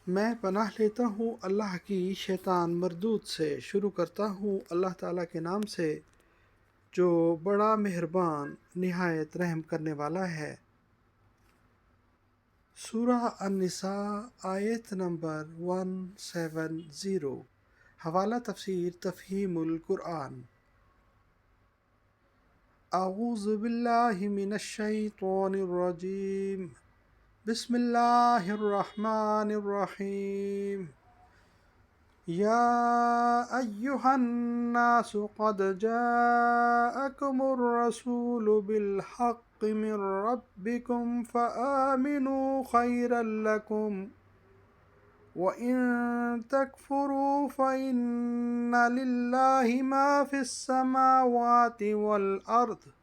میں پناہ لیتا ہوں اللہ کی شیطان مردود سے۔ شروع کرتا ہوں اللہ تعالیٰ کے نام سے جو بڑا مہربان نہایت رحم کرنے والا ہے۔ سورہ النساء آیت نمبر 170۔ حوالہ تفسیر تفہیم القرآن۔ اعوذ باللہ من الشیطان الرجیم۔ بسم اللہ الرحمن الرحیم۔ یا ایہا الناس قد جاءکم الرسول بالحق من ربکم فآمنوا خیرا لکم وَإِن تَكْفُرُوا فَإِنَّ لِلَّهِ مَا فِي السَّمَاوَاتِ وَالْأَرْضِ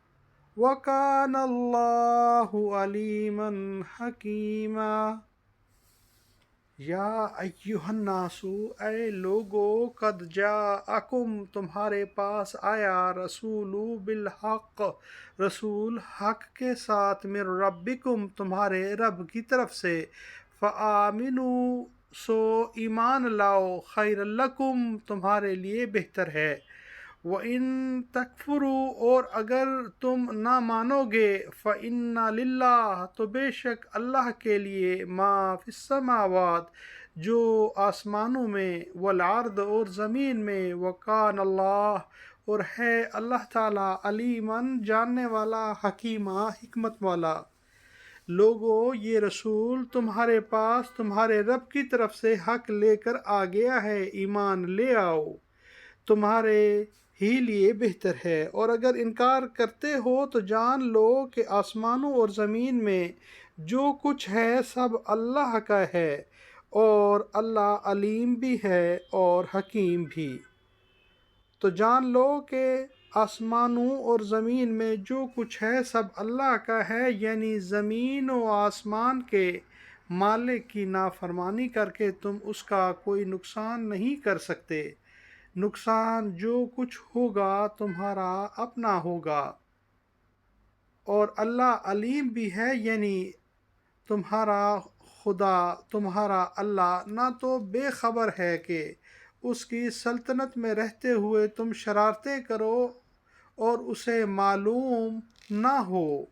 وَكَانَ اللَّهُ عَلِيمًا حَكِيمًا۔ یا ایہا الناس، اے لوگو، قد جاءکم، تمہارے پاس آیا، رسول بالحق، رسول حق کے ساتھ، من ربکم، تمہارے رب کی طرف سے، فآمنوا، سو ایمان لاؤ، خیر لکم، تمہارے لیے بہتر ہے، وَإِن تَكْفُرُوا، اور اگر تم نہ مانو گے، فَإِنَّ لِلَّهِ، تو بے شک اللہ کے لیے، ما فی السماوات، جو آسمانوں میں، والارض، اور زمین میں، وَكَانَ اللَّهُ، اور ہے اللہ تعالیٰ، علیماً، جاننے والا، حکیمہ، حکمت والا۔ لوگو، یہ رسول تمہارے پاس تمہارے رب کی طرف سے حق لے کر آ گیا ہے، ایمان لے آؤ، تمہارے ہی لیے بہتر ہے، اور اگر انکار کرتے ہو تو جان لو کہ آسمانوں اور زمین میں جو کچھ ہے سب اللہ کا ہے، اور اللہ علیم بھی ہے اور حکیم بھی۔ تو جان لو کہ آسمانوں اور زمین میں جو کچھ ہے سب اللہ کا ہے، یعنی زمین و آسمان کے مالک کی نافرمانی کر کے تم اس کا کوئی نقصان نہیں کر سکتے۔ نقصان جو کچھ ہوگا تمہارا اپنا ہوگا، اور اللہ علیم بھی ہے، یعنی تمہارا خدا، تمہارا اللہ، نہ تو بے خبر ہے کہ اس کی سلطنت میں رہتے ہوئے تم شرارتیں کرو اور اسے معلوم نہ ہو۔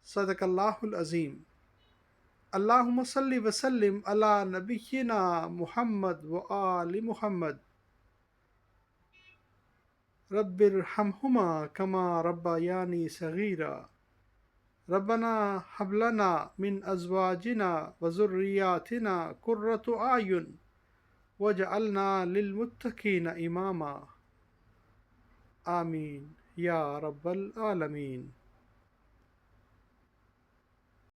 صدق اللہ العظیم۔ اللہم صلی وسلم علی نبینا محمد وآل محمد۔ رب ارحمہما کما ربیانی صغیرا۔ ربنا ہب لنا من ازواجنا وذریاتنا قرۃ اعین واجعلنا للمتقین اماما۔ آمین یا رب العالمین۔